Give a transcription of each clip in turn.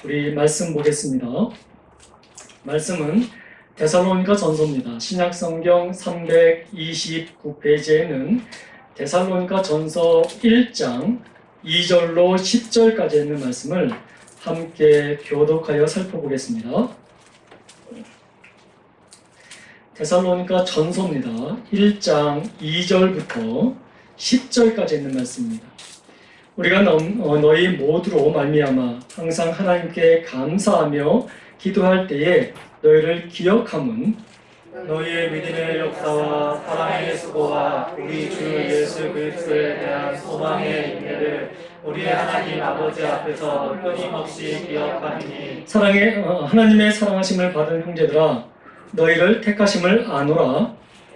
우리 말씀 보겠습니다. 말씀은 데살로니가 전서입니다. 신약 성경 329페이지에는 데살로니가 전서 1장 2절로 10절까지 있는 말씀을 함께 교독하여 살펴보겠습니다. 데살로니가 전서입니다. 1장 2절부터 10절까지 있는 말씀입니다. 우리가 너희 모두로 말미암아 항상 하나님께 감사하며 기도할 때에 너희를 기억함은 너희의 믿음의 역사와 사랑의 수고와 우리 주 예수 그리스도에 대한 소망의 인내를 우리 하나님 아버지 앞에서 끊임없이 기억하니 하나님의 사랑하심을 받은 형제들아 너희를 택하심을 아노라.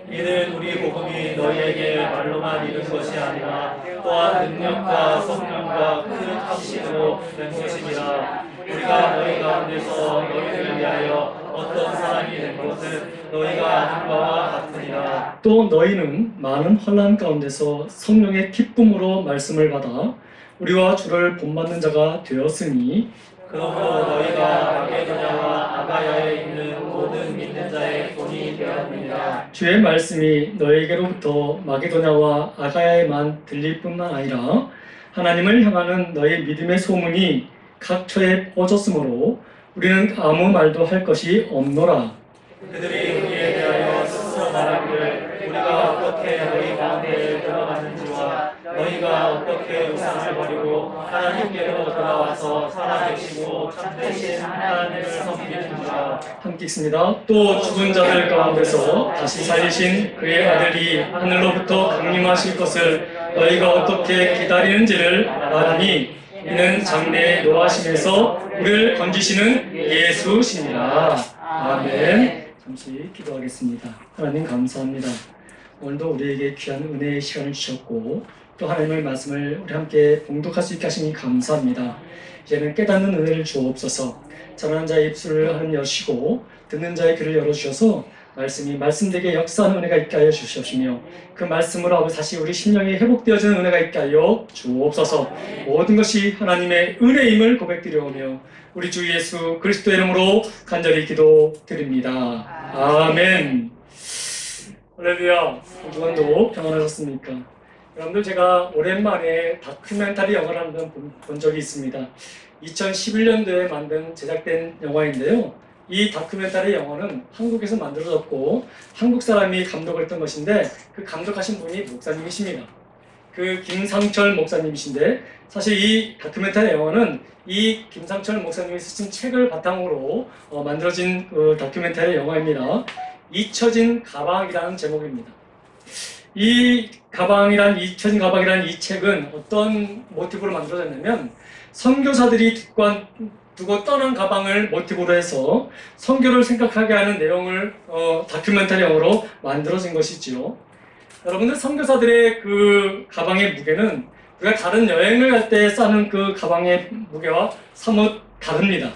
이는 우리 복음이 너희에게 말로만 이른 것이 아니라 또한 능력과 성령과 큰 확신으로 된 것이니라. 우리가 너희 가운데서 너희를 위하여 어떤 사람이 된 것은 너희가 아는 바와 같으니라. 또 너희는 많은 환난 가운데서 성령의 기쁨으로 말씀을 받아 우리와 주를 본받는 자가 되었으니 그러므로 너희가 마게도냐와 아가야에 있는 모든 믿는 자의 본이 되었느니라. 주의 말씀이 너희에게로부터 마게도냐와 아가야에만 들릴 뿐만 아니라 하나님을 향하는 너희 믿음의 소문이 각처에 퍼졌으므로 우리는 아무 말도 할 것이 없노라. 그들이 우리에 대하여 스스로 말하기를 우리가 어떻게 너희 가운데 들어갔는지와 너희가 어떻게 우상을 버리고 하나님께로 돌아와서 살아계시고 참되신 하나님을 섬기는지와. 함께 읽습니다. 또 죽은 자들 가운데서 다시 살리신 그의 아들이 하늘로부터 강림하실 것을 너희가 어떻게 기다리는지를 아니 이는 장래의 노하심에서 우리를 건지시는 예수시니라. 아멘. 잠시 기도하겠습니다. 하나님 감사합니다. 오늘도 우리에게 귀한 은혜의 시간을 주셨고 또 하나님의 말씀을 우리 함께 봉독할 수 있게 하시니 감사합니다. 이제는 깨닫는 은혜를 주옵소서. 전하는 자의 입술을 하나님 여시고 듣는 자의 귀를 열어주셔서 말씀이 말씀되게 역사하는 은혜가 있게 하여 주시옵시며 그 말씀으로 아버지 다시 우리 심령이 회복되어지는 은혜가 있게 하여 주옵소서. 모든 것이 하나님의 은혜임을 고백드려오며 우리 주 예수 그리스도의 이름으로 간절히 기도드립니다. 아멘. 할렐루야. 누구도 평안하셨습니까? 여러분들 제가 오랜만에 다큐멘터리 영화를 한번 본 적이 있습니다. 2011년도에 제작된 영화인데요. 이 다큐멘터리 영화는 한국에서 만들어졌고 한국 사람이 감독을 했던 것인데 그 감독하신 분이 목사님이십니다. 그 김상철 목사님이신데 사실 이 다큐멘터리 영화는 이 김상철 목사님이 쓰신 책을 바탕으로 만들어진 다큐멘터리 영화입니다. 잊혀진 가방이라는 제목입니다. 잊혀진 가방이라는 이 책은 어떤 모티브로 만들어졌냐면 선교사들이 두고 떠난 가방을 모티브로 해서 선교를 생각하게 하는 내용을 다큐멘터리 영화로 만들어진 것이지요. 여러분들 선교사들의 그 가방의 무게는 우리가 다른 여행을 갈 때 싸는 그 가방의 무게와 사뭇 다릅니다.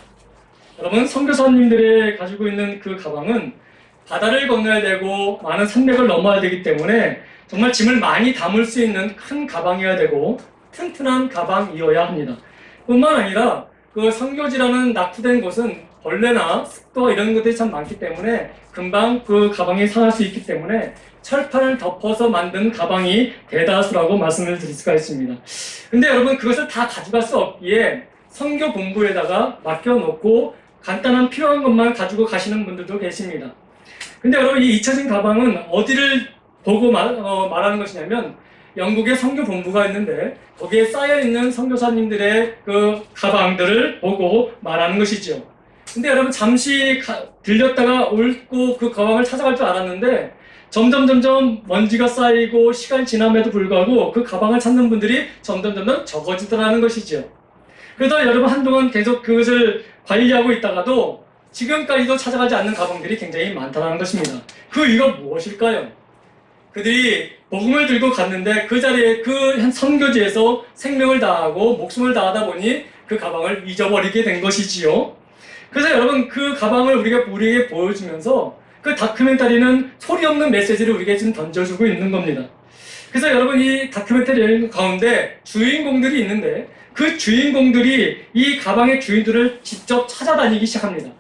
여러분 선교사님들이 가지고 있는 그 가방은 바다를 건너야 되고 많은 산맥을 넘어야 되기 때문에 정말 짐을 많이 담을 수 있는 큰 가방이어야 되고 튼튼한 가방이어야 합니다. 뿐만 아니라 그 선교지라는 낙후된 곳은 벌레나 습도 이런 것들이 참 많기 때문에 금방 그 가방이 상할 수 있기 때문에 철판을 덮어서 만든 가방이 대다수라고 말씀을 드릴 수가 있습니다. 근데 여러분 그것을 다 가져갈 수 없기에 선교 본부에다가 맡겨놓고 간단한 필요한 것만 가지고 가시는 분들도 계십니다. 근데 여러분 이 잊혀진 가방은 어디를 보고 말하는 것이냐면 영국에 선교 본부가 있는데 거기에 쌓여있는 선교사님들의 그 가방들을 보고 말하는 것이죠. 근데 여러분 잠시 들렸다가 옳고 그 가방을 찾아갈 줄 알았는데 점점 먼지가 쌓이고 시간이 지남에도 불구하고 그 가방을 찾는 분들이 점점 적어지더라는 것이죠. 그러다 여러분 한동안 계속 그것을 관리하고 있다가도 지금까지도 찾아가지 않는 가방들이 굉장히 많다는 것입니다. 그 이유가 무엇일까요? 그들이 복음을 들고 갔는데 그 자리에 그 선교지에서 생명을 다하고 목숨을 다하다 보니 그 가방을 잊어버리게 된 것이지요. 그래서 여러분 그 가방을 우리에게 보여주면서 그 다큐멘터리는 소리 없는 메시지를 우리에게 지금 던져주고 있는 겁니다. 그래서 여러분 이 다큐멘터리 가운데 주인공들이 있는데 그 주인공들이 이 가방의 주인들을 직접 찾아다니기 시작합니다.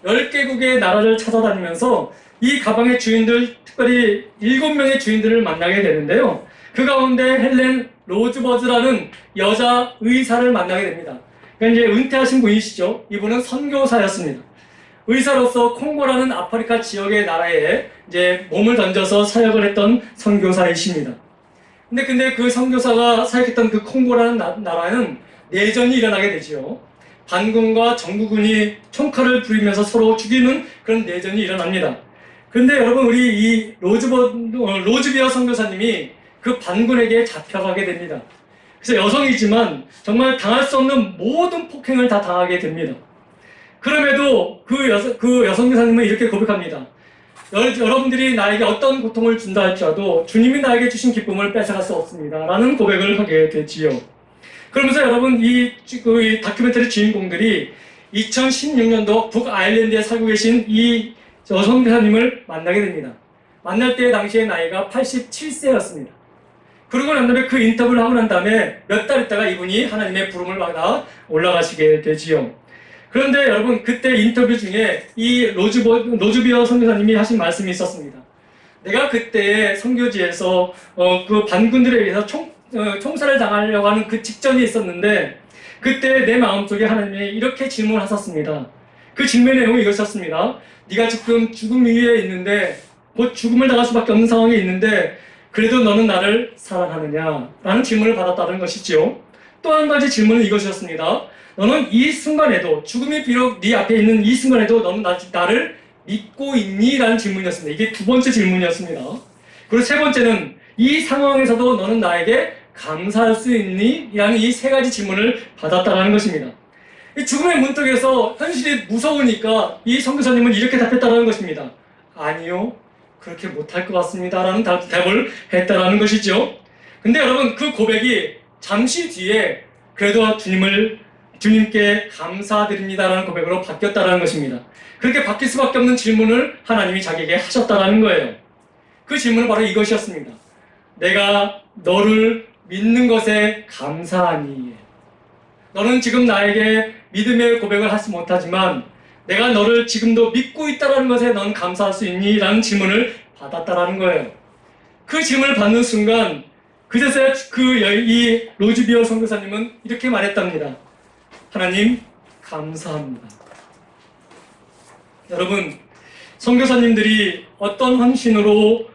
10개국의 나라를 찾아다니면서 이 가방의 주인들, 특별히 7명의 주인들을 만나게 되는데요. 그 가운데 헬렌 로즈버즈라는 여자 의사를 만나게 됩니다. 그러니까 이제 은퇴하신 분이시죠. 이분은 선교사였습니다. 의사로서 콩고라는 아프리카 지역의 나라에 이제 몸을 던져서 사역을 했던 선교사이십니다. 근데 그 선교사가 사역했던 그 콩고라는 나라는 내전이 일어나게 되지요. 반군과 정부군이 총칼을 부리면서 서로 죽이는 그런 내전이 일어납니다. 그런데 여러분, 우리 이 로즈비어 선교사님이 그 반군에게 잡혀가게 됩니다. 그래서 여성이지만 정말 당할 수 없는 모든 폭행을 다 당하게 됩니다. 그럼에도 그 여성 교사님은 이렇게 고백합니다. 여러분들이 나에게 어떤 고통을 준다 할지라도 주님이 나에게 주신 기쁨을 뺏어갈 수 없습니다. 라는 고백을 하게 되지요. 그러면서 여러분, 이 다큐멘터리 주인공들이 2016년도 북아일랜드에 살고 계신 이 여성 교사님을 만나게 됩니다. 만날 때 당시의 나이가 87세였습니다. 그러고 난 다음에 그 인터뷰를 하고 난 다음에 몇 달 있다가 이분이 하나님의 부름을 받아 올라가시게 되지요. 그런데 여러분, 그때 인터뷰 중에 이 로즈비어 선교사님이 하신 말씀이 있었습니다. 내가 그때 선교지에서 그 반군들에 의해서 총살을 당하려고 하는 그 직전이 있었는데 그때 내 마음속에 하나님이 이렇게 질문하셨습니다. 그 질문의 내용이 이것이었습니다. 네가 지금 죽음 위에 있는데 곧 죽음을 당할 수밖에 없는 상황에 있는데 그래도 너는 나를 사랑하느냐? 라는 질문을 받았다는 것이지요. 또 한 가지 질문은 이것이었습니다. 너는 이 순간에도, 죽음이 비록 네 앞에 있는 이 순간에도 너는 나를 믿고 있니? 라는 질문이었습니다. 이게 두 번째 질문이었습니다. 그리고 세 번째는 이 상황에서도 너는 나에게 감사할 수 있니? 라는 이 세 가지 질문을 받았다는 것입니다. 이 죽음의 문턱에서 현실이 무서우니까 이 선교사님은 이렇게 답했다는 것입니다. 아니요, 그렇게 못할 것 같습니다. 라는 답을 했다는 것이죠. 근데 여러분, 그 고백이 잠시 뒤에 그래도 주님께 감사드립니다라는 고백으로 바뀌었다는 것입니다. 그렇게 바뀔 수밖에 없는 질문을 하나님이 자기에게 하셨다는 거예요. 그 질문은 바로 이것이었습니다. 내가 너를 믿는 것에 감사하니. 너는 지금 나에게 믿음의 고백을 하지 못하지만 내가 너를 지금도 믿고 있다는 것에 넌 감사할 수 있니? 라는 질문을 받았다는 거예요. 그 질문을 받는 순간 그제서야 이 로즈비어 선교사님은 이렇게 말했답니다. 하나님, 감사합니다. 여러분, 선교사님들이 어떤 헌신으로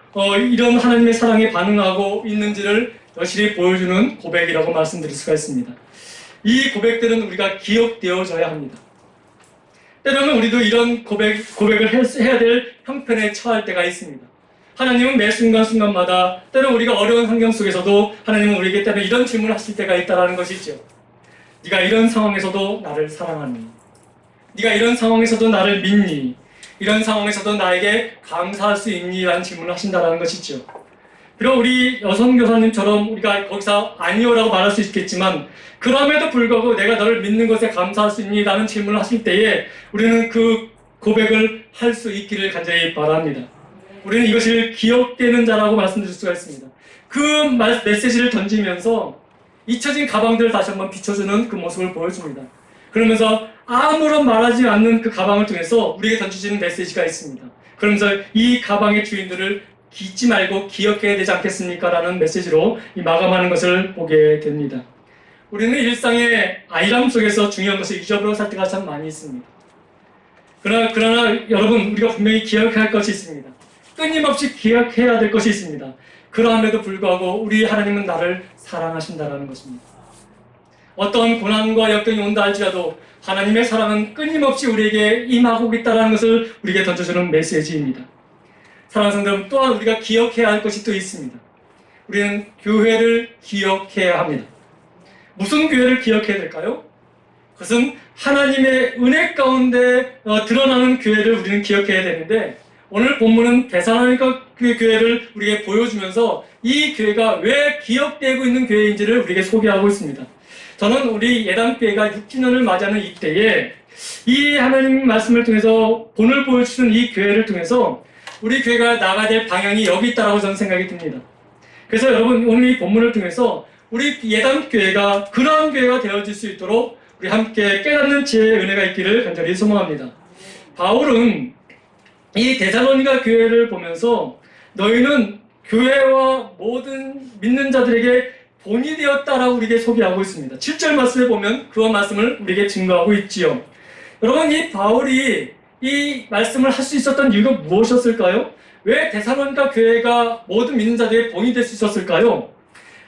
이런 하나님의 사랑에 반응하고 있는지를 여실히 보여주는 고백이라고 말씀드릴 수가 있습니다. 이 고백들은 우리가 기억되어져야 합니다. 때로는 우리도 이런 고백을 해야 될 형편에 처할 때가 있습니다. 하나님은 매 순간순간마다 때로 우리가 어려운 환경 속에서도 하나님은 우리에게 때로 이런 질문을 하실 때가 있다는 것이죠. 네가 이런 상황에서도 나를 사랑하니? 네가 이런 상황에서도 나를 믿니? 이런 상황에서도 나에게 감사할 수 있니? 라는 질문을 하신다는 것이죠. 비록 우리 여성 교사님처럼 우리가 거기서 아니요라고 말할 수 있겠지만 그럼에도 불구하고 내가 너를 믿는 것에 감사할 수 있니? 라는 질문을 하실 때에 우리는 그 고백을 할 수 있기를 간절히 바랍니다. 우리는 이것을 기억되는 자라고 말씀드릴 수가 있습니다. 그 메시지를 던지면서 잊혀진 가방들을 다시 한번 비춰주는 그 모습을 보여줍니다. 그러면서 아무런 말하지 않는 그 가방을 통해서 우리에게 던져지는 메시지가 있습니다. 그러면서 이 가방의 주인들을 잊지 말고 기억해야 되지 않겠습니까? 라는 메시지로 마감하는 것을 보게 됩니다. 우리는 일상의 아이람 속에서 중요한 것을 잊어버려 살 때가 참 많이 있습니다. 그러나 여러분, 우리가 분명히 기억해야 할 것이 있습니다. 끊임없이 기억해야 될 것이 있습니다. 그러함에도 불구하고 우리 하나님은 나를 사랑하신다는 것입니다. 어떤 고난과 역경이 온다 할지라도 하나님의 사랑은 끊임없이 우리에게 임하고 있다는 것을 우리에게 던져주는 메시지입니다. 사랑하는 성도들, 또한 우리가 기억해야 할 것이 또 있습니다. 우리는 교회를 기억해야 합니다. 무슨 교회를 기억해야 될까요? 그것은 하나님의 은혜 가운데 드러나는 교회를 우리는 기억해야 되는데 오늘 본문은 데살로니가 교회를 우리에게 보여주면서 이 교회가 왜 기억되고 있는 교회인지를 우리에게 소개하고 있습니다. 저는 우리 예담교회가 6주년을 맞이하는 이때에 이 하나님 말씀을 통해서 본을 보여주는 이 교회를 통해서 우리 교회가 나가야 될 방향이 여기 있다라고 저는 생각이 듭니다. 그래서 여러분, 오늘 이 본문을 통해서 우리 예담교회가 그러한 교회가 되어질 수 있도록 우리 함께 깨닫는 지혜의 은혜가 있기를 간절히 소망합니다. 바울은 이 데살로니가 교회를 보면서 너희는 교회와 모든 믿는 자들에게 본이 되었다라고 우리에게 소개하고 있습니다. 7절 말씀에 보면 그와 말씀을 우리에게 증거하고 있지요. 여러분, 이 바울이 이 말씀을 할 수 있었던 이유가 무엇이었을까요? 왜 데살로니가 교회가 모든 믿는 자들에게 본이 될 수 있었을까요?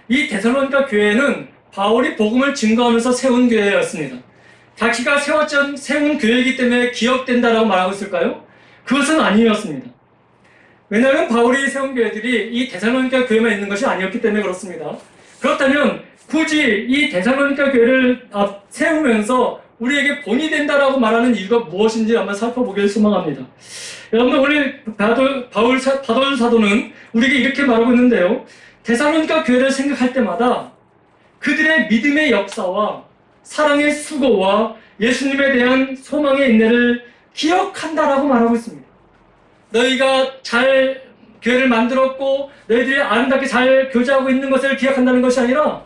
이 데살로니가 교회는 바울이 복음을 증거하면서 세운 교회였습니다. 자기가 세운 교회이기 때문에 기억된다라고 말하고 있을까요? 그것은 아니었습니다. 왜냐하면 바울이 세운 교회들이 이 데살로니가 교회만 있는 것이 아니었기 때문에 그렇습니다. 그렇다면 굳이 이 데살로니가 교회를 세우면서 우리에게 본이 된다라고 말하는 이유가 무엇인지 한번 살펴보길 소망합니다. 여러분, 오늘 바울 사도는 우리에게 이렇게 말하고 있는데요. 데살로니가 교회를 생각할 때마다 그들의 믿음의 역사와 사랑의 수고와 예수님에 대한 소망의 인내를 기억한다라고 말하고 있습니다. 너희가 잘 교회를 만들었고 너희들이 아름답게 잘 교제하고 있는 것을 기억한다는 것이 아니라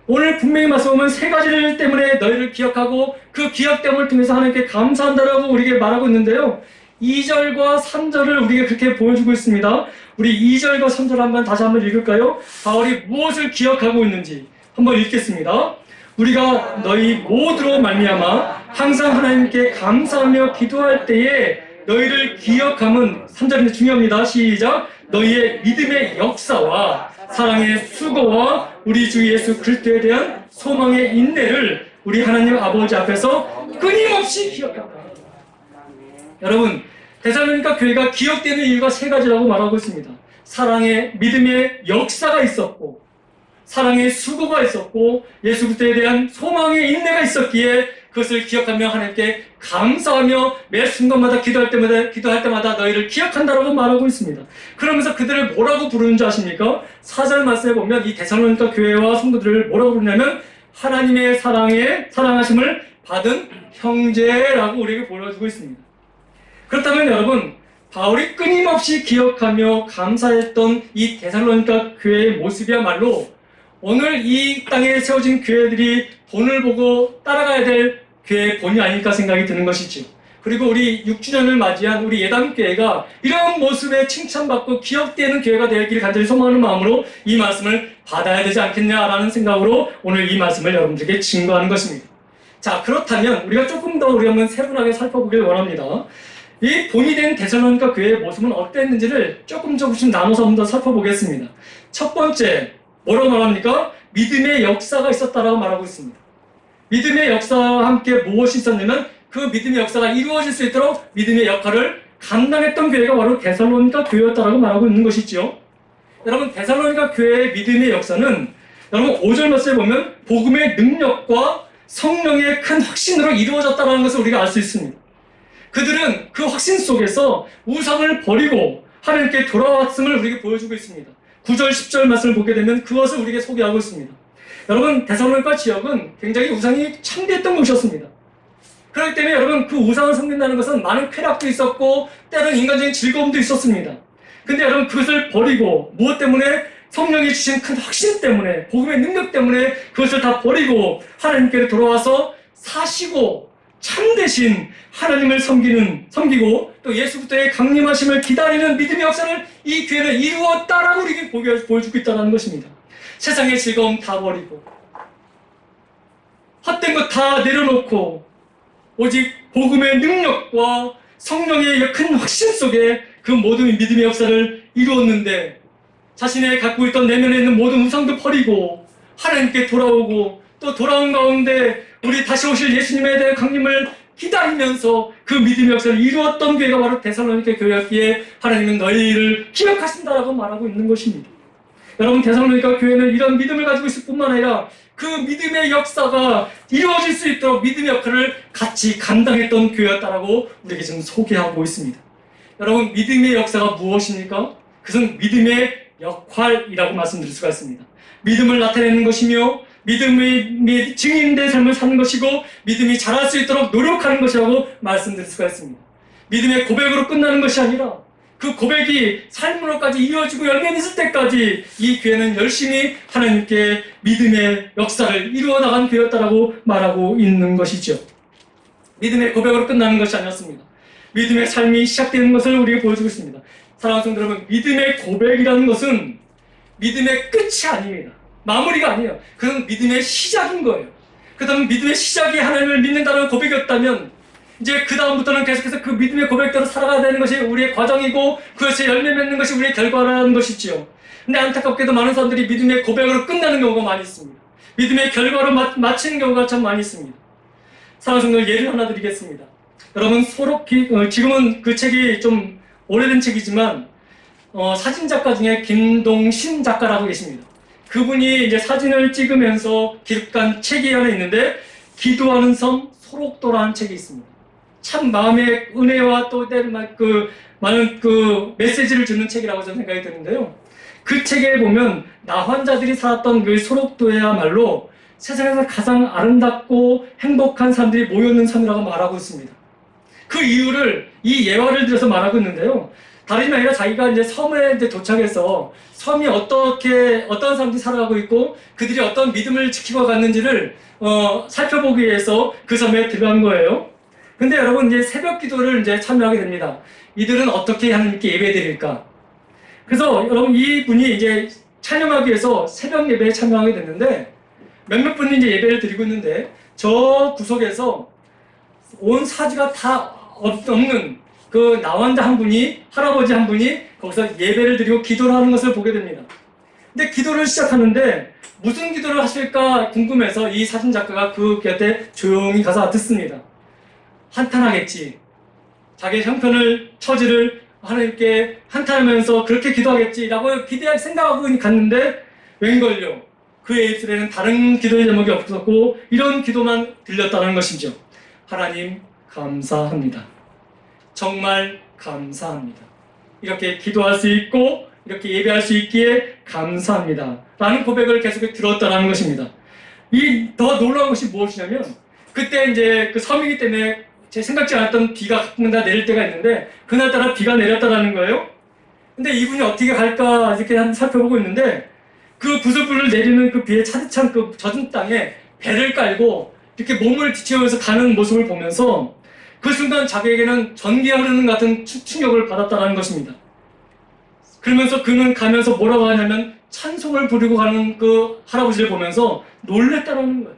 오늘 분명히 말씀하면 세 가지를 때문에 너희를 기억하고 그 기억됨을 통해서 하나님께 감사한다라고 우리에게 말하고 있는데요. 2절과 3절을 우리에게 그렇게 보여주고 있습니다. 우리 2절과 3절 한번 다시 한번 읽을까요? 바울이 무엇을 기억하고 있는지 한번 읽겠습니다. 우리가 너희 모두로 말미암아 항상 하나님께 감사하며 기도할 때에 너희를 기억함은 3절인데 중요합니다. 시작. 너희의 믿음의 역사와 사랑의 수고와 우리 주 예수 그리스도에 대한 소망의 인내를 우리 하나님 아버지 앞에서 끊임없이 기억한다. 여러분, 데살로니가 교회가 기억되는 이유가 세 가지라고 말하고 있습니다. 사랑의 믿음의 역사가 있었고, 사랑의 수고가 있었고, 예수 그리스도에 대한 소망의 인내가 있었기에 그것을 기억하며 하나님께 감사하며 매 순간마다 기도할 때마다 너희를 기억한다라고 말하고 있습니다. 그러면서 그들을 뭐라고 부르는 줄 아십니까? 4절 말씀에 보면 이 데살로니가 교회와 성도들을 뭐라고 부르냐면 하나님의 사랑하심을 받은 형제라고 우리에게 보여주고 있습니다. 그렇다면 여러분, 바울이 끊임없이 기억하며 감사했던 이 데살로니가 교회의 모습이야말로 오늘 이 땅에 세워진 교회들이 본을 보고 따라가야 될 교회의 본이 아닐까 생각이 드는 것이죠. 그리고 우리 6주년을 맞이한 우리 예담교회가 이런 모습에 칭찬받고 기억되는 교회가 되기를 간절히 소망하는 마음으로 이 말씀을 받아야 되지 않겠냐라는 생각으로 오늘 이 말씀을 여러분들에게 증거하는 것입니다. 자, 그렇다면 우리가 조금 더 우리 한번 세분하게 살펴보길 원합니다. 이 본이 된 데살로니가 교회의 모습은 어땠는지를 조금씩 나눠서 한번 더 살펴보겠습니다. 첫 번째, 뭐라고 말합니까? 믿음의 역사가 있었다라고 말하고 있습니다. 믿음의 역사와 함께 무엇이 있었냐면 그 믿음의 역사가 이루어질 수 있도록 믿음의 역할을 감당했던 교회가 바로 데살로니가 교회였다라고 말하고 있는 것이지요. 여러분, 데살로니가 교회의 믿음의 역사는 여러분 5절 말씀에 보면 복음의 능력과 성령의 큰 확신으로 이루어졌다는 것을 우리가 알 수 있습니다. 그들은 그 확신 속에서 우상을 버리고 하나님께 돌아왔음을 우리에게 보여주고 있습니다. 9절, 10절 말씀을 보게 되면 그것을 우리에게 소개하고 있습니다. 여러분, 데살로니가 지역은 굉장히 우상이 창대했던 곳이었습니다. 그렇기 때문에 여러분, 그 우상을 섬긴다는 것은 많은 쾌락도 있었고 때로는 인간적인 즐거움도 있었습니다. 근데 여러분, 그것을 버리고 무엇 때문에? 성령이 주신 큰 확신 때문에, 복음의 능력 때문에 그것을 다 버리고 하나님께로 돌아와서 사시고 참되신 하나님을 섬기고 또 예수 그리스도의 강림하심을 기다리는 믿음의 역사를 이 교회는 이루었다라고 우리에게 보여주고 있다는 것입니다. 세상의 즐거움 다 버리고 헛된 것 다 내려놓고 오직 복음의 능력과 성령의 큰 확신 속에 그 모든 믿음의 역사를 이루었는데 자신의 갖고 있던 내면에 있는 모든 우상도 버리고 하나님께 돌아오고 또 돌아온 가운데 우리 다시 오실 예수님에 대한 강림을 기다리면서 그 믿음의 역사를 이루었던 교회가 바로 데살로니가 교회였기에 하나님은 너희를 기억하신다라고 말하고 있는 것입니다. 여러분, 데살로니가 교회는 이런 믿음을 가지고 있을 뿐만 아니라 그 믿음의 역사가 이루어질 수 있도록 믿음의 역할을 같이 감당했던 교회였다라고 우리에게 지금 소개하고 있습니다. 여러분, 믿음의 역사가 무엇입니까? 그것은 믿음의 역할이라고 말씀드릴 수가 있습니다. 믿음을 나타내는 것이며 믿음의 증인된 삶을 사는 것이고 믿음이 자랄 수 있도록 노력하는 것이라고 말씀드릴 수가 있습니다. 믿음의 고백으로 끝나는 것이 아니라 그 고백이 삶으로까지 이어지고 열매 맺을 때까지 이 교회는 열심히 하나님께 믿음의 역사를 이루어 나간 교회였다라고 말하고 있는 것이죠. 믿음의 고백으로 끝나는 것이 아니었습니다. 믿음의 삶이 시작되는 것을 우리에게 보여주고 있습니다. 사랑하는 성도 여러분, 믿음의 고백이라는 것은 믿음의 끝이 아닙니다. 마무리가 아니에요. 그건 믿음의 시작인 거예요. 그 다음 믿음의 시작이 하나님을 믿는다는 고백이었다면 이제 그 다음부터는 계속해서 그 믿음의 고백대로 살아가야 되는 것이 우리의 과정이고 그것이 열매 맺는 것이 우리의 결과라는 것이지요. 근데 안타깝게도 많은 사람들이 믿음의 고백으로 끝나는 경우가 많이 있습니다. 믿음의 결과로 마치는 경우가 참 많이 있습니다. 사랑하는 성도 예를 하나 드리겠습니다. 여러분 지금은 그 책이 좀 오래된 책이지만 사진작가 중에 김동신 작가라고 계십니다. 그분이 이제 사진을 찍으면서 기록한 책이 하나 있는데 기도하는 섬 소록도라는 책이 있습니다. 참 마음의 은혜와 또 많은 그 메시지를 주는 책이라고 저는 생각이 드는데요. 그 책에 보면 나환자들이 살았던 그 소록도야말로 세상에서 가장 아름답고 행복한 사람들이 모여있는 섬이라고 말하고 있습니다. 그 이유를 이 예화를 들어서 말하고 있는데요. 다름이 아니라 자기가 이제 섬에 이제 도착해서 섬이 어떤 사람들이 살아가고 있고 그들이 어떤 믿음을 지키고 갔는지를 살펴보기 위해서 그 섬에 들어간 거예요. 근데 여러분 이제 새벽 기도를 이제 참여하게 됩니다. 이들은 어떻게 하나님께 예배드릴까? 그래서 여러분 이분이 이제 촬영하기 위해서 새벽 예배에 참여하게 됐는데 몇몇 분이 이제 예배를 드리고 있는데 저 구석에서 온 사지가 다 없는 그 나환자 한 분이, 할아버지 한 분이 거기서 예배를 드리고 기도를 하는 것을 보게 됩니다. 근데 기도를 시작하는데 무슨 기도를 하실까 궁금해서 이 사진작가가 그 곁에 조용히 가서 듣습니다. 한탄하겠지. 자기 형편을, 처지를 하나님께 한탄하면서 그렇게 기도하겠지라고 생각하고 갔는데 웬걸요. 그의 입술에는 다른 기도의 제목이 없었고 이런 기도만 들렸다는 것이죠. 하나님 감사합니다. 정말 감사합니다. 이렇게 기도할 수 있고 이렇게 예배할 수 있기에 감사합니다. 라는 고백을 계속 들었다는 것입니다. 더 놀라운 것이 무엇이냐면 그때 이제 그 섬이기 때문에 제 생각지 않았던 비가 가끔 내릴 때가 있는데 그날따라 비가 내렸다라는 거예요. 근데 이분이 어떻게 갈까 이렇게 살펴보고 있는데 그 부슬부슬 내리는 그 비에 차디찬 그 젖은 땅에 배를 깔고 이렇게 몸을 뒤치면서 가는 모습을 보면서 그 순간 자기에게는 전기가 흐르는 같은 충격을 받았다는 것입니다. 그러면서 그는 가면서 뭐라고 하냐면 찬송을 부르고 가는 그 할아버지를 보면서 놀랬다는 거예요.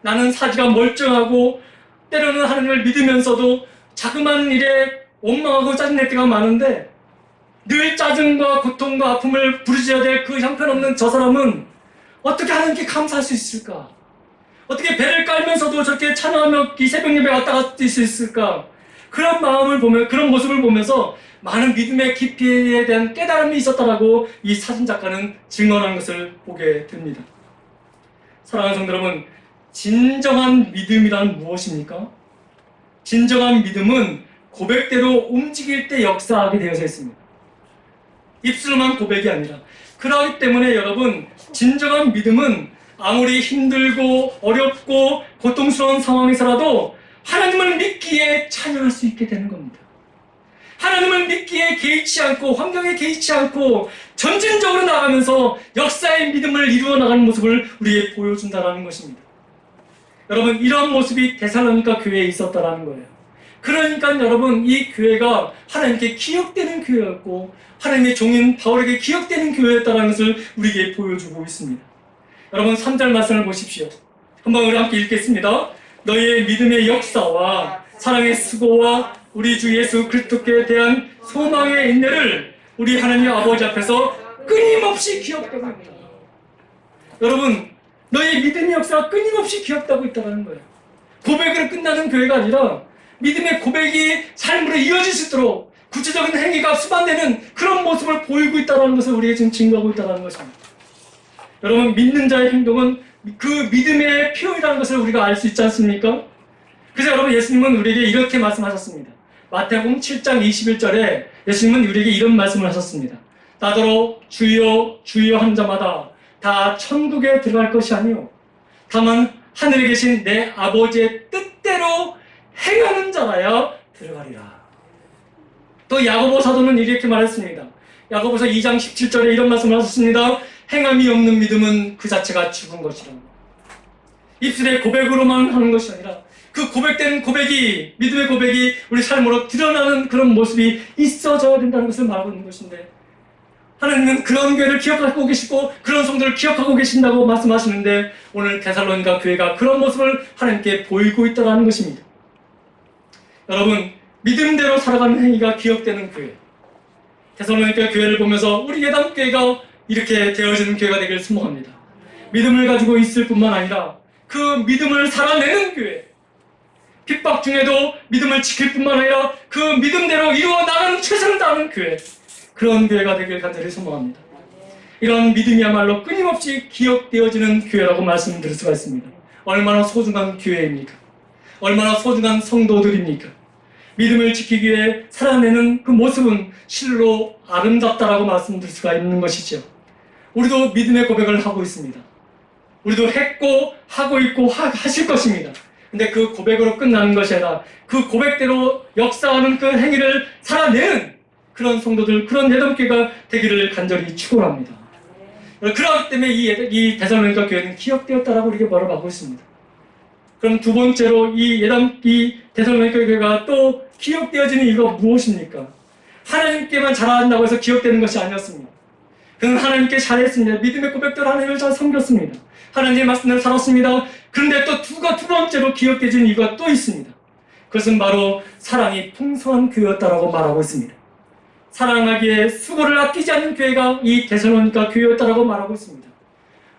나는 사지가 멀쩡하고 때로는 하나님을 믿으면서도 자그마한 일에 원망하고 짜증낼 때가 많은데 늘 짜증과 고통과 아픔을 부르짖어야 될 그 형편없는 저 사람은 어떻게 하나님께 감사할 수 있을까? 어떻게 배를 깔면서도 저렇게 찬양하며 이 새벽 예배 왔다 갔을 수 있을까? 그런 마음을 보면, 그런 모습을 보면서 많은 믿음의 깊이에 대한 깨달음이 있었다라고 이 사진작가는 증언한 것을 보게 됩니다. 사랑하는 성도 여러분, 진정한 믿음이란 무엇입니까? 진정한 믿음은 고백대로 움직일 때 역사하게 되어져 있습니다. 입술만 고백이 아니라. 그렇기 때문에 여러분, 진정한 믿음은 아무리 힘들고 어렵고 고통스러운 상황에서라도 하나님을 믿기에 찬양할 수 있게 되는 겁니다. 하나님을 믿기에 개의치 않고 환경에 개의치 않고 전진적으로 나가면서 역사의 믿음을 이루어 나가는 모습을 우리에게 보여준다는 것입니다. 여러분, 이런 모습이 데살로니가 교회에 있었다는 거예요. 그러니까 여러분, 이 교회가 하나님께 기억되는 교회였고 하나님의 종인 바울에게 기억되는 교회였다는 것을 우리에게 보여주고 있습니다. 여러분, 3절 말씀을 보십시오. 한번 우리 함께 읽겠습니다. 너희의 믿음의 역사와 사랑의 수고와 우리 주 예수 그리스도께 대한 소망의 인내를 우리 하나님 아버지 앞에서 끊임없이 기억되고 있다. 여러분, 너희의 믿음의 역사가 끊임없이 기억되고 있다는 거예요. 고백으로 끝나는 교회가 아니라 믿음의 고백이 삶으로 이어질 수 있도록 구체적인 행위가 수반되는 그런 모습을 보이고 있다는 것을 우리에게 지금 증거하고 있다는 것입니다. 여러분, 믿는 자의 행동은 그 믿음의 표현이라는 것을 우리가 알 수 있지 않습니까? 그래서 여러분, 예수님은 우리에게 이렇게 말씀하셨습니다. 마태복음 7장 21절에 예수님은 우리에게 이런 말씀을 하셨습니다. 나더러 주여 주여 한 자마다 다 천국에 들어갈 것이 아니요 다만 하늘에 계신 내 아버지의 뜻대로 행하는 자라야 들어가리라. 또 야고보 사도는 이렇게 말했습니다. 야고보서 2장 17절에 이런 말씀을 하셨습니다. 행함이 없는 믿음은 그 자체가 죽은 것이라. 입술의 고백으로만 하는 것이 아니라 그 고백된 고백이, 믿음의 고백이 우리 삶으로 드러나는 그런 모습이 있어져야 된다는 것을 말하고 있는 것인데, 하나님은 그런 교회를 기억하고 계시고 그런 성도를 기억하고 계신다고 말씀하시는데, 오늘 데살로니가 교회가 그런 모습을 하나님께 보이고 있다는 것입니다. 여러분, 믿음대로 살아가는 행위가 기억되는 교회, 데살로니가 교회를 보면서 우리 예담교회가 이렇게 되어지는 교회가 되기를 소망합니다. 믿음을 가지고 있을 뿐만 아니라 그 믿음을 살아내는 교회, 핍박 중에도 믿음을 지킬 뿐만 아니라 그 믿음대로 이루어 나가는 최선을 다하는 교회, 그런 교회가 되길 간절히 소망합니다. 이런 믿음이야말로 끊임없이 기억되어지는 교회라고 말씀드릴 수가 있습니다. 얼마나 소중한 교회입니까? 얼마나 소중한 성도들입니까? 믿음을 지키기 위해 살아내는 그 모습은 실로 아름답다라고 말씀드릴 수가 있는 것이죠. 우리도 믿음의 고백을 하고 있습니다. 우리도 했고 하고 있고 하실 것입니다. 근데 그 고백으로 끝나는 것이 아니라 그 고백대로 역사하는 그 행위를 살아내는 그런 성도들, 그런 예담교회가 되기를 간절히 축원합니다. 그렇기 때문에 이 데살로니가 교회는 기억되었다라고 이렇게 말하고 있습니다. 그럼 두 번째로 이 데살로니가 교회가 또 기억되어지는 이유가 무엇입니까? 하나님께만 잘한다고 해서 기억되는 것이 아니었습니다. 그는 하나님께 잘했습니다. 믿음의 고백대로 하나님을 잘 섬겼습니다. 하나님의 말씀대로 살았습니다. 그런데 또 두 번째로 기억되어지는 이유가 또 있습니다. 그것은 바로 사랑이 풍성한 교회였다라고 말하고 있습니다. 사랑하기에 수고를 아끼지 않는 교회가 이 데살로니가 교회였다라고 말하고 있습니다.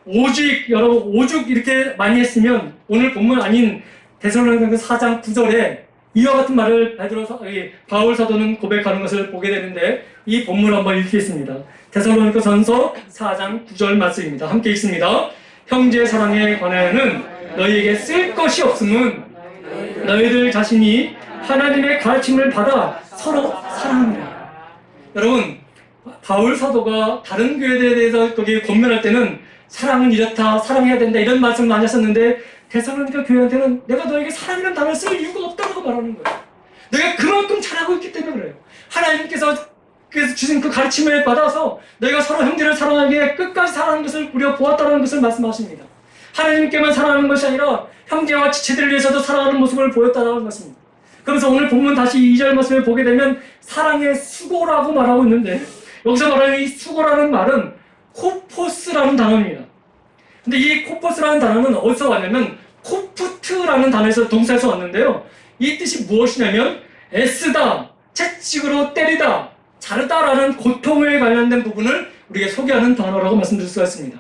오죽 이렇게 많이 했으면 오늘 본문 아닌 데살로니가 4장 9절에 이와 같은 말을 바울 사도는 고백하는 것을 보게 되는데, 이 본문을 한번 읽겠습니다. 데살로니가 전서 4장 9절 말씀입니다. 함께 읽습니다. 형제 사랑에 관하여는 너희에게 쓸 것이 없음은 너희들 자신이 하나님의 가르침을 받아 서로 사랑하라. 여러분, 바울 사도가 다른 교회들에 대해서 거기 권면할 때는 사랑은 이렇다, 사랑해야 된다 이런 말씀을 많이 하셨는데, 데살로니가 교회한테는 내가 너에게 사랑이라는 단어를 쓸 이유가 없다고 말하는 거예요. 내가 그만큼 잘하고 있기 때문에 그래요. 하나님께서 주신 그 가르침을 받아서 너희가 서로 형제를 사랑하기에 끝까지 사랑하는 것을 우리가 보았다는 것을 말씀하십니다. 하나님께만 사랑하는 것이 아니라 형제와 지체들을 위해서도 사랑하는 모습을 보였다는 것입니다. 그래서 오늘 본문 다시 2절 말씀을 보게 되면 사랑의 수고라고 말하고 있는데, 여기서 말하는 이 수고라는 말은 코포스라는 단어입니다. 근데 이 코포스라는 단어는 어디서 왔냐면 코프트라는 단어에서 동사에서 왔는데요. 이 뜻이 무엇이냐면 애쓰다, 채찍으로 때리다, 자르다라는 고통에 관련된 부분을 우리에게 소개하는 단어라고 말씀드릴 수가 있습니다.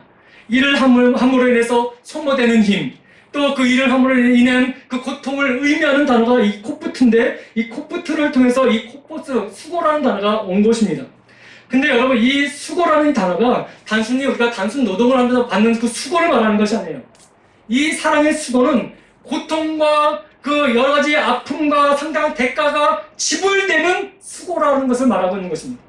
일을 함으로 인해서 소모되는 힘, 또 그 일을 함으로 인한 그 고통을 의미하는 단어가 이 코프트인데, 이 코프트를 통해서 이 코포스, 수고라는 단어가 온 것입니다. 근데 여러분, 이 수고라는 단어가 단순히 우리가 단순 노동을 하면서 받는 그 수고를 말하는 것이 아니에요. 이 사랑의 수고는 고통과 그 여러 가지 아픔과 상당한 대가가 지불되는 수고라는 것을 말하고 있는 것입니다.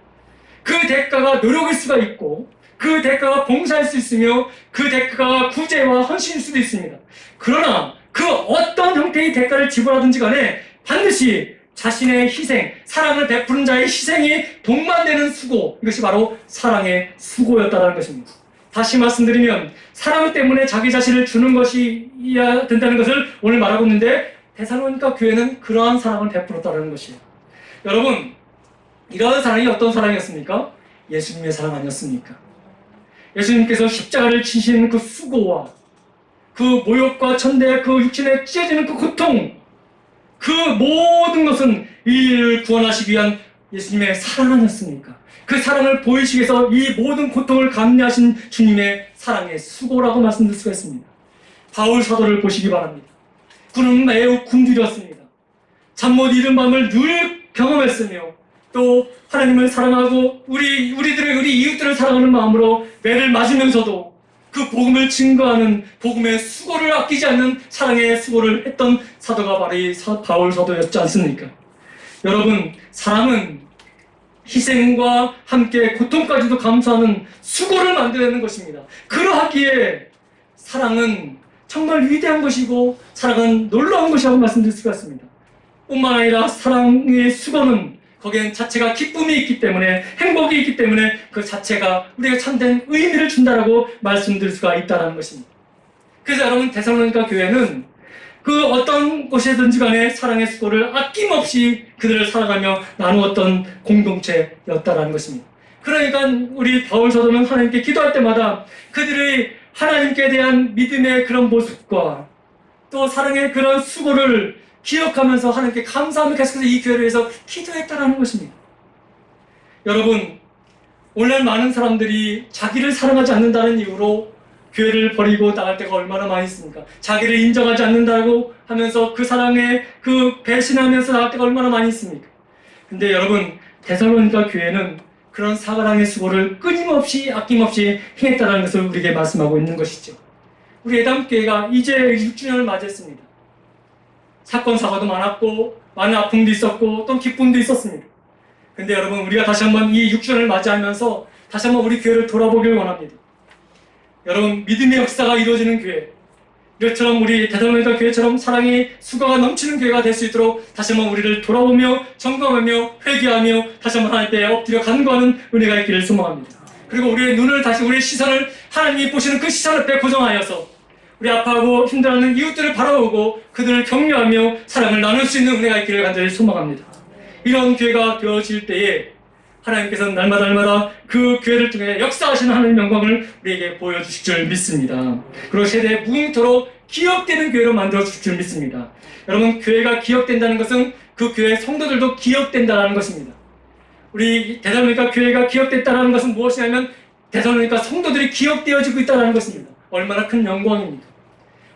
그 대가가 노력일 수가 있고, 그 대가가 봉사일 수 있으며, 그 대가가 구제와 헌신일 수도 있습니다. 그러나 그 어떤 형태의 대가를 지불하든지 간에 반드시 자신의 희생, 사랑을 베푸는 자의 희생이 동반되는 수고, 이것이 바로 사랑의 수고였다는 것입니다. 다시 말씀드리면 사랑 때문에 자기 자신을 주는 것이어야 된다는 것을 오늘 말하고 있는데, 데살로니가 교회는 그러한 사랑을 베풀었다는 것이에요. 여러분, 이러한 사랑이 어떤 사랑이었습니까? 예수님의 사랑 아니었습니까? 예수님께서 십자가를 지시는 그 수고와 그 모욕과 천대의 그 육신에 찢어지는 그 고통, 그 모든 것은 이를 구원하시기 위한 예수님의 사랑 아니었습니까? 그 사랑을 보이시기 위해서 이 모든 고통을 감내하신 주님의 사랑의 수고라고 말씀드릴 수가 있습니다. 바울 사도를 보시기 바랍니다. 그는 매우 굶주렸습니다. 잠 못 이룬 밤을 늘 경험했으며, 또 하나님을 사랑하고 우리 이웃들을 사랑하는 마음으로 매를 맞으면서도 그 복음을 증거하는 복음의 수고를 아끼지 않는 사랑의 수고를 했던 사도가 바로 이 바울 사도였지 않습니까? 여러분, 사랑은 희생과 함께 고통까지도 감수하는 수고를 만들어내는 것입니다. 그러하기에 사랑은 정말 위대한 것이고 사랑은 놀라운 것이라고 말씀드릴 수가 있습니다. 뿐만 아니라 사랑의 수고는 거기엔 자체가 기쁨이 있기 때문에, 행복이 있기 때문에 그 자체가 우리가 참된 의미를 준다라고 말씀드릴 수가 있다는 것입니다. 그래서 여러분, 데살로니가 교회는 그 어떤 곳이든지 간에 사랑의 수고를 아낌없이 그들을 사랑하며 나누었던 공동체였다라는 것입니다. 그러니까 우리 바울 사도는 하나님께 기도할 때마다 그들의 하나님께 대한 믿음의 그런 모습과 또 사랑의 그런 수고를 기억하면서 하나님께 감사하며 계속해서 이 교회를 위해서 기도했다라는 것입니다. 여러분, 오늘 많은 사람들이 자기를 사랑하지 않는다는 이유로 교회를 버리고 나갈 때가 얼마나 많이 있습니까? 자기를 인정하지 않는다고 하면서 그 사랑에 그 배신하면서 나갈 때가 얼마나 많이 있습니까? 근데 여러분, 데살로니가 교회는 그런 사랑의 수고를 끊임없이 아낌없이 행했다는 것을 우리에게 말씀하고 있는 것이죠. 우리 예담교회가 이제 6주년을 맞이했습니다. 사건 사고도 많았고 많은 아픔도 있었고 또 기쁨도 있었습니다. 근데 여러분, 우리가 다시 한번 이 6주년을 맞이하면서 다시 한번 우리 교회를 돌아보길 원합니다. 여러분, 믿음의 역사가 이루어지는 교회, 이것처럼 우리 데살로니가 교회처럼 사랑의 수고가 넘치는 교회가 될 수 있도록 다시 한번 우리를 돌아보며 점검하며 회개하며 다시 한번 하나님께 엎드려 간구하는 은혜가 있기를 소망합니다. 그리고 우리의 눈을 다시, 우리의 시선을 하나님이 보시는 그 시선 앞에 고정하여서 우리 아파하고 힘들어하는 이웃들을 바라보고 그들을 격려하며 사랑을 나눌 수 있는 은혜가 있기를 간절히 소망합니다. 이런 교회가 되어질 때에 하나님께서는 날마다 그 교회를 통해 역사하시는 하나님의 영광을 우리에게 보여주실 줄 믿습니다. 그리고 세대에 무궁토록 기억되는 교회로 만들어주실 줄 믿습니다. 여러분, 교회가 기억된다는 것은 그 교회의 성도들도 기억된다는 것입니다. 우리 데살로니가 교회가 기억됐다는 것은 무엇이냐면 데살로니가 성도들이 기억되어지고 있다는 것입니다. 얼마나 큰 영광입니까?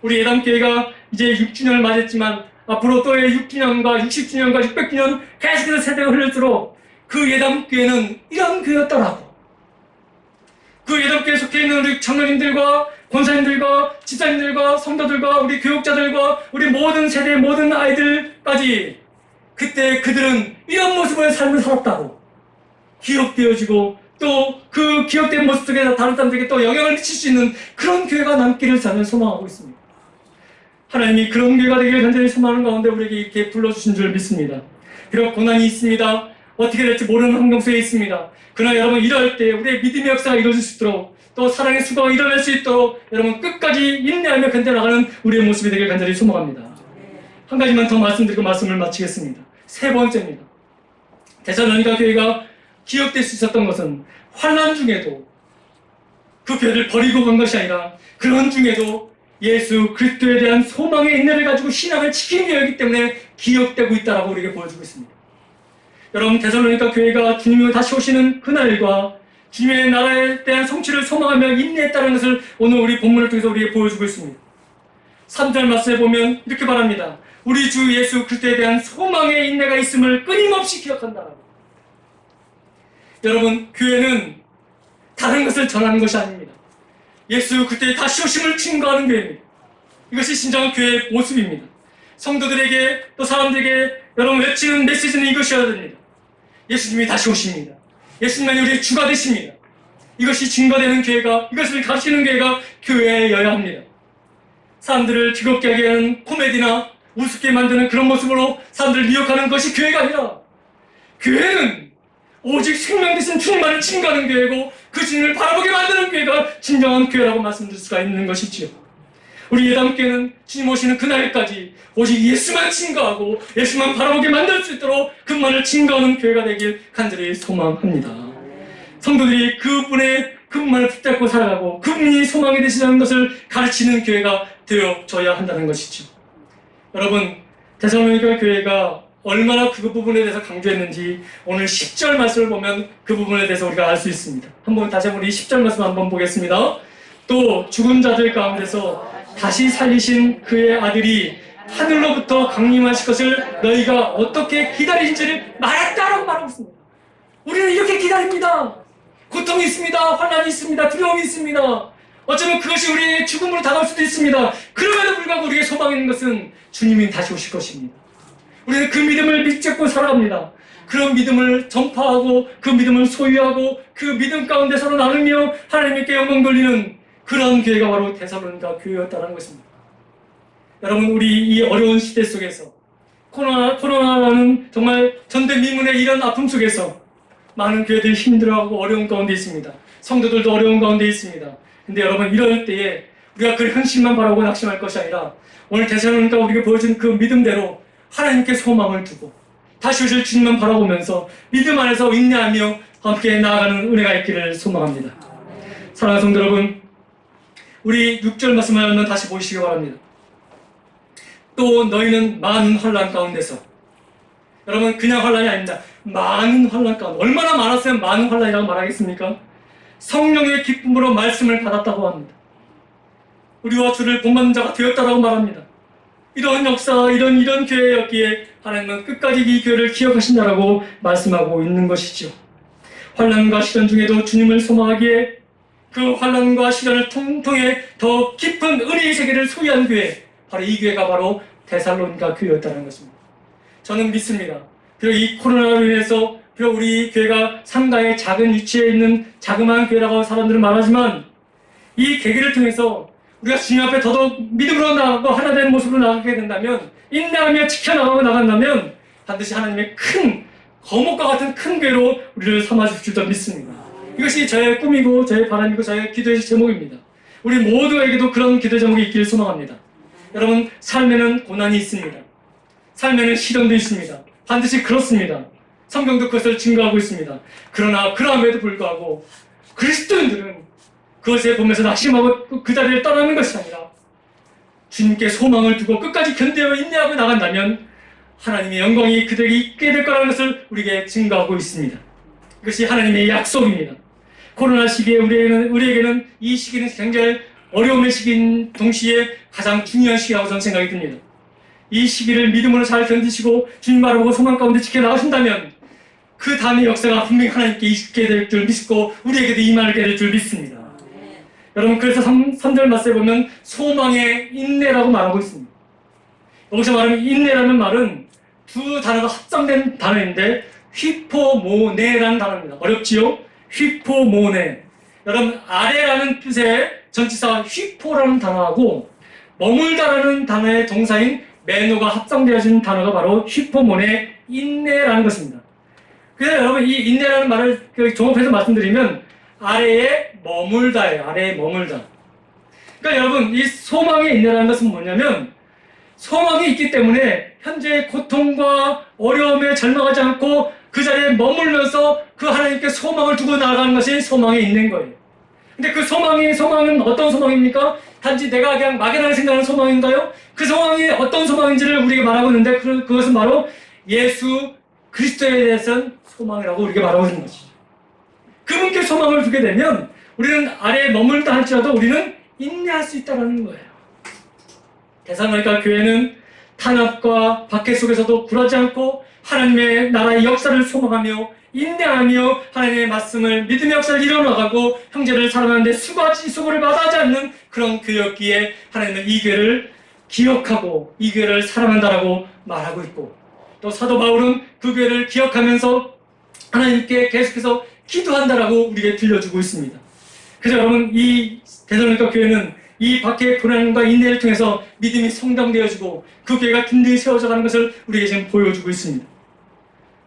우리 예담교회가 이제 6주년을 맞이했지만 앞으로 또의 6주년과 60주년과 600주년 계속해서 세대가 흐를수록 그 예담교회는 이런 교회였다라고, 그 예담교회에 속해 있는 우리 장로님들과 권사님들과 집사님들과 성도들과 우리 교육자들과 우리 모든 세대의 모든 아이들까지 그때 그들은 이런 모습의 삶을 살았다고 기억되어지고 또 그 기억된 모습 속에서 다른 사람들에게 또 영향을 미칠 수 있는 그런 교회가 남기를 저는 소망하고 있습니다. 하나님이 그런 교회가 되기를 간절히 소망하는 가운데 우리에게 이렇게 불러주신 줄 믿습니다. 비록 고난이 있습니다. 어떻게 될지 모르는 환경 속에 있습니다. 그러나 여러분, 이럴 때 우리의 믿음의 역사가 이루어질 수 있도록 또 사랑의 수고가 일어날 수 있도록 여러분 끝까지 인내하며 견뎌나가는 우리의 모습이 되길 간절히 소망합니다. 한 가지만 더 말씀드리고 말씀을 마치겠습니다. 세 번째입니다. 데살로니가 교회가 기억될 수 있었던 것은 환난 중에도 그 교회를 버리고 간 것이 아니라 그런 중에도 예수 그리스도에 대한 소망의 인내를 가지고 신앙을 지키는 교회이기 때문에 기억되고 있다라고 우리에게 보여주고 있습니다. 여러분, 데살로니가 교회가 주님이 다시 오시는 그날과 주님의 나라에 대한 성취를 소망하며 인내했다는 것을 오늘 우리 본문을 통해서 우리에게 보여주고 있습니다. 3절 말씀에 보면 이렇게 말합니다. 우리 주 예수 그리스도에 대한 소망의 인내가 있음을 끊임없이 기억한다라고. 여러분, 교회는 다른 것을 전하는 것이 아닙니다. 예수 그리스도의 다시 오심을 증거하는 교회입니다. 이것이 진정한 교회의 모습입니다. 성도들에게 또 사람들에게 여러분 외치는 메시지는 이것이어야 됩니다. 예수님이 다시 오십니다. 예수님만이 우리의 주가 되십니다. 이것이 증거되는 교회가, 이것을 가르치는 교회가 교회여야 합니다. 사람들을 즐겁게 하게 하는 코미디나 우습게 만드는 그런 모습으로 사람들을 미혹하는 것이 교회가 아니라, 교회는 오직 생명 되신 주님만을 증거하는 교회고 그 주님을 바라보게 만드는 교회가 진정한 교회라고 말씀드릴 수가 있는 것이지요. 우리 예담교회는 주님 오시는 그날까지 오직 예수만 증거하고 예수만 바라보게 만들 수 있도록 그분만을 증거하는 교회가 되길 간절히 소망합니다. 성도들이 그분만을 붙잡고 살아가고 그분이 소망이 되시는 것을 가르치는 교회가 되어져야 한다는 것이죠. 여러분, 데살로니가 교회가 얼마나 그 부분에 대해서 강조했는지 오늘 10절 말씀을 보면 그 부분에 대해서 우리가 알 수 있습니다. 한번 다시 한번 이 10절 말씀 한번 보겠습니다. 또 죽은 자들 가운데서 다시 살리신 그의 아들이 하늘로부터 강림하실 것을 너희가 어떻게 기다리는지를 말했다라고 말하고 있습니다. 우리는 이렇게 기다립니다. 고통이 있습니다. 환난이 있습니다. 두려움이 있습니다. 어쩌면 그것이 우리의 죽음으로 다가올 수도 있습니다. 그럼에도 불구하고 우리의 소망이 있는 것은 주님이 다시 오실 것입니다. 우리는 그 믿음을 믿고 살아갑니다. 그런 믿음을 전파하고 그 믿음을 소유하고 그 믿음 가운데 서로 나누며 하나님께 영광 돌리는 그런 교회가 바로 데살로니가 교회였다는 것입니다. 여러분, 우리 이 어려운 시대 속에서 코로나라는 정말 전대미문의 이런 아픔 속에서 많은 교회들이 힘들어하고 어려운 가운데 있습니다. 성도들도 어려운 가운데 있습니다. 근데 여러분, 이럴 때에 우리가 그 현실만 바라고 낙심할 것이 아니라 오늘 대사로니까 우리에게 보여준 그 믿음대로 하나님께 소망을 두고 다시 오실 주님만 바라보면서 믿음 안에서 인내하며 함께 나아가는 은혜가 있기를 소망합니다. 사랑하는 성도 여러분, 우리 6절 말씀을 한번 다시 보시기 바랍니다. 또 너희는 많은 환난 가운데서, 여러분 그냥 환난이 아닙니다. 많은 환난 가운데, 얼마나 많았으면 많은 환난이라고 말하겠습니까? 성령의 기쁨으로 말씀을 받았다고 합니다. 우리와 주를 본받는 자가 되었다라고 말합니다. 이런 역사, 이런 교회였기에 하나님은 끝까지 이 교회를 기억하신다라고 말씀하고 있는 것이죠. 환난과 시련 중에도 주님을 소망하기에 그 환난과 시련을 통해 더 깊은 은혜의 세계를 소유한 교회, 바로 이 교회가 바로 데살로니가 교회였다는 것입니다. 저는 믿습니다. 비록 이 코로나로 인해서 비록 우리 교회가 상가의 작은 위치에 있는 자그마한 교회라고 사람들은 말하지만 이 계기를 통해서 우리가 주님 앞에 더더욱 믿음으로 나아가고 하나 되는 모습으로 나아가게 된다면, 인내하며 지켜나가고 나간다면 반드시 하나님의 큰 거목과 같은 큰 교회로 우리를 삼아주실 줄 믿습니다. 이것이 저의 꿈이고 저의 바람이고 저의 기도의 제목입니다. 우리 모두에게도 그런 기도 제목이 있기를 소망합니다. 여러분, 삶에는 고난이 있습니다. 삶에는 시련도 있습니다. 반드시 그렇습니다. 성경도 그것을 증거하고 있습니다. 그러나 그럼에도 불구하고 그리스도인들은 그것에 보면서 낙심하고 그 자리를 떠나는 것이 아니라 주님께 소망을 두고 끝까지 견뎌 인내하고 나간다면 하나님의 영광이 그들에게 있게 될 거라는 것을 우리에게 증거하고 있습니다. 이것이 하나님의 약속입니다. 코로나 시기에 우리에게는 이 시기는 굉장히 어려움의 시기인 동시에 가장 중요한 시기라고 저는 생각이 듭니다. 이 시기를 믿음으로 잘 견디시고 주님 바라보고 소망 가운데 지켜나가신다면 그 다음의 역사가 분명히 하나님께 있게 될 줄 믿고 우리에게도 임하게 될 줄 믿습니다. 여러분, 그래서 3절 말씀에 보면 소망의 인내라고 말하고 있습니다. 여기서 말하는 인내라는 말은 두 단어가 합성된 단어인데 휘포모네라는 단어입니다. 어렵지요? 휘포모네. 여러분, 아래라는 뜻의 전치사 휘포라는 단어하고 머물다라는 단어의 동사인 메노가 합성되어진 단어가 바로 휘포모네 인내라는 것입니다. 그래서 여러분, 이 인내라는 말을 종합해서 말씀드리면 아래에 머물다예요. 아래에 머물다. 그러니까 여러분, 이 소망의 인내라는 것은 뭐냐면 소망이 있기 때문에 현재의 고통과 어려움에 절망하지 않고 그 자리에 머물면서 그 하나님께 소망을 두고 나아가는 것이 소망의 인내인 거예요. 근데 그 소망은 어떤 소망입니까? 단지 내가 그냥 막연하게 생각하는 소망인가요? 그 소망이 어떤 소망인지를 우리에게 말하고 있는데 그것은 바로 예수 그리스도에 대해서는 소망이라고 우리에게 말하고 있는 것이죠. 그분께 소망을 두게 되면 우리는 아래에 머물다 할지라도 우리는 인내할 수 있다는 거예요. 데살로니가 교회는 탄압과 박해 속에서도 굴하지 않고 하나님의 나라의 역사를 소망하며 인내하며 하나님의 말씀을 믿음의 역사를 이뤄나가고 형제를 사랑하는데 수고를 마다하지 않는 그런 교회였기에 하나님은 이 교회를 기억하고 이 교회를 사랑한다라고 말하고 있고, 또 사도 바울은 그 교회를 기억하면서 하나님께 계속해서 기도한다라고 우리에게 들려주고 있습니다. 그래서 여러분, 이 데살로니가 교회는 이 박해의 고난과 인내를 통해서 믿음이 성장되어지고 그 교회가 든든히 세워져가는 것을 우리에게 지금 보여주고 있습니다.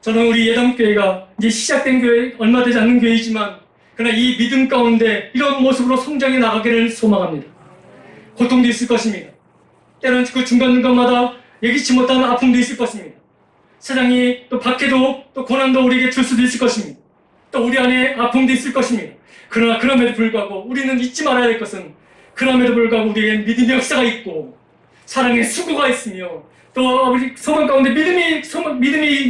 저는 우리 예담교회가 이제 시작된 교회, 얼마 되지 않는 교회이지만 그러나 이 믿음 가운데 이런 모습으로 성장해 나가기를 소망합니다. 고통도 있을 것입니다. 때로는 그 중간중간마다 예기치 못한 아픔도 있을 것입니다. 세상이 또 박해도 또 고난도 우리에게 줄 수도 있을 것입니다. 또 우리 안에 아픔도 있을 것입니다. 그러나 그럼에도 불구하고 우리는 잊지 말아야 될 것은 그럼에도 불구하고 우리에게 믿음의 역사가 있고 사랑의 수고가 있으며 또 우리 소망 가운데 믿음이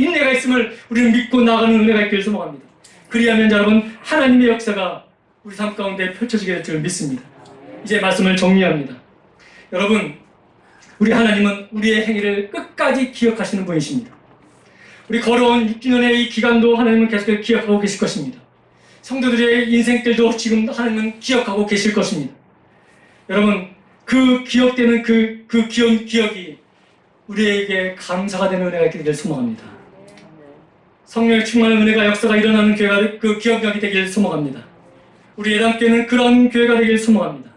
인내가 있음을 우리는 믿고 나아가는 은혜가 있기를 소망합니다. 그리하면 여러분, 하나님의 역사가 우리 삶 가운데 펼쳐지게 될 줄 믿습니다. 이제 말씀을 정리합니다. 여러분, 우리 하나님은 우리의 행위를 끝까지 기억하시는 분이십니다. 우리 걸어온 6주년의 이 기간도 하나님은 계속 기억하고 계실 것입니다. 성도들의 인생들도 지금 하나님은 기억하고 계실 것입니다. 여러분, 그 기억되는 그 기억이 우리에게 감사가 되는 은혜가 있기를 소망합니다. 성령의 충만한 은혜가 역사가 일어나는 교회가 그 기억력이 되기를 소망합니다. 우리 예담교회는 그런 교회가 되기를 소망합니다.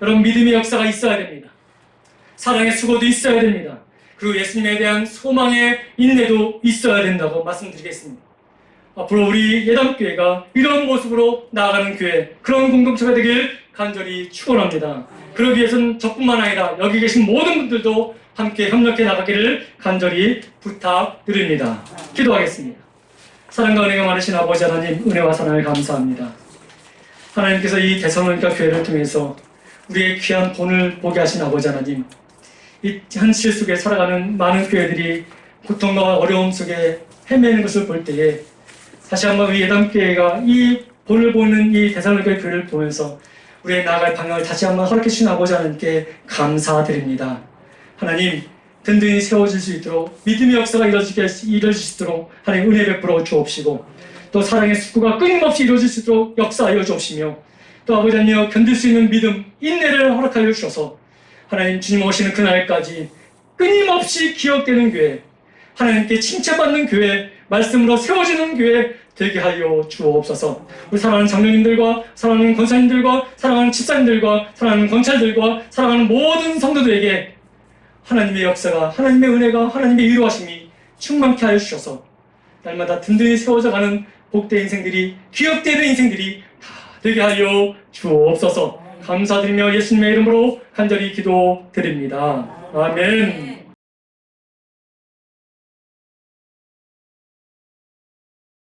여러분, 믿음의 역사가 있어야 됩니다. 사랑의 수고도 있어야 됩니다. 그리고 예수님에 대한 소망의 인내도 있어야 된다고 말씀드리겠습니다. 앞으로 우리 예담교회가 이런 모습으로 나아가는 교회, 그런 공동체가 되길 간절히 축원합니다. 그러기 위해서는 저뿐만 아니라 여기 계신 모든 분들도 함께 협력해 나가기를 간절히 부탁드립니다. 기도하겠습니다. 사랑과 은혜가 많으신 아버지 하나님, 은혜와 사랑을 감사합니다. 하나님께서 이 데살로니가 교회를 통해서 우리의 귀한 본을 보게 하신 아버지 하나님, 이 현실 속에 살아가는 많은 교회들이 고통과 어려움 속에 헤매는 것을 볼 때에 다시 한번 우리 예담교회가 이 본을 보는 이 데살로니가 교회를 보면서 우리의 나아갈 방향을 다시 한번 허락해 주신 아버지 하나님께 감사드립니다. 하나님, 든든히 세워질 수 있도록 믿음의 역사가 이루어질 수 있도록 하나님 은혜 베풀어 주옵시고, 또 사랑의 숙구가 끊임없이 이루어질 수 있도록 역사하여 주옵시며, 또 아버지 하나님 견딜 수 있는 믿음, 인내를 허락하여 주셔서 하나님 주님 오시는 그날까지 끊임없이 기억되는 교회, 하나님께 칭찬받는 교회, 말씀으로 세워지는 교회 되게 하여 주옵소서. 우리 사랑하는 장로님들과 사랑하는 권사님들과 사랑하는 집사님들과 사랑하는 경찰들과 사랑하는 모든 성도들에게 하나님의 역사가, 하나님의 은혜가, 하나님의 위로하심이 충만케 하여 주셔서 날마다 든든히 세워져 가는 복된 인생들이, 기억되는 인생들이 다 되게 하여 주옵소서. 감사드리며 예수님의 이름으로 간절히 기도드립니다. 아멘.